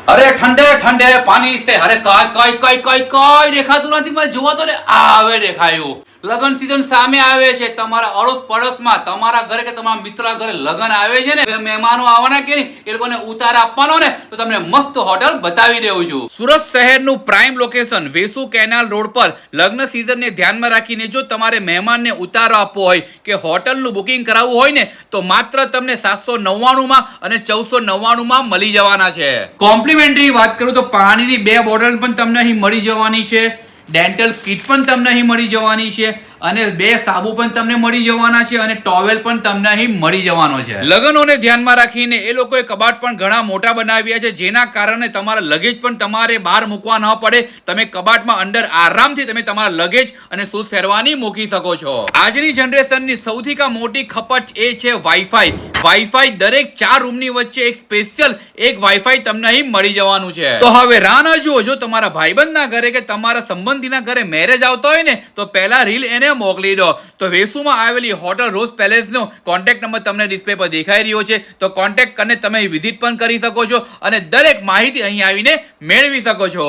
અરે ઠંડે ઠંડે પાણી से અરે કઈ દેખાતું નથી મને જોવા તો આવે દેખાયું લગન સીઝન સામે આવે છે તમારા અડોશ પડોશમાં તમારા ઘરે કે તમારા મિત્ર ઘરે લગન આવે છે ને મહેમાનો આવવાના કે એ લોકોને ઉતાર આપવાનો ને તો તમને મસ્ત હોટલ બતાવી દઉં છું સુરત શહેરનું prime location Vesu canal road પર લગ્ન સીઝનને ધ્યાનમાં રાખીને જો તમારે મહેમાનને ઉતારો આપવો હોય કે હોટલનું બુકિંગ કરાવવું હોય ને તો માત્ર તમને 799 માં અને 1499 માં મળી જવાના છે કોમ્પ્લિમેન્ટરી વાત કરું તો પાણીની 2 બોટલ પણ તમને અહીં મળી જવાની છે ડેન્ટલ કિટ પણ તમને અહીં મળી જવાની છે અને 2 સાબુ પણ તમને મળી જવાના છે અને ટોવેલ પણ તમને અહીં મળી જવાનો છે લગનોને ધ્યાનમાં રાખીને એ લોકોએ કબાટ પણ ઘણા મોટા બનાવ્યા છે જેના કારણે તમારા લગેજ પણ તમારે બહાર મૂકવા ન પડે તમે કબાટમાં અંદર આરામથી તમે તમારા લગેજ અને શૂઝ શેરવાની મૂકી શકો છો આજની જનરેશનની સૌથી મોટી ખપત એ છે વાઈફાઈ દરેક 4 રૂમની વચ્ચે એક સ્પેશિયલ એક વાઈફાઈ તમને અહીં મળી જવાનું છે તો હવે રાહ ન જુઓ જો તમારા ભાઈબંધના ઘરે કે તમારા સંબંધીના ઘરે મેરેજ આવતો હોય ને તો પહેલા રીલ એને મોકલી દો તો વેસુમાં આવેલી હોટલ રોઝ પેલેસ નો કોન્ટેક્ટ નંબર તમને ડિસ્પ્લે પર દેખાઈ રહ્યો છે તો કોન્ટેક્ટ કરીને તમે વિઝિટ પણ કરી શકો છો અને દરેક માહિતી અહીં આવીને મેળવી શકો છો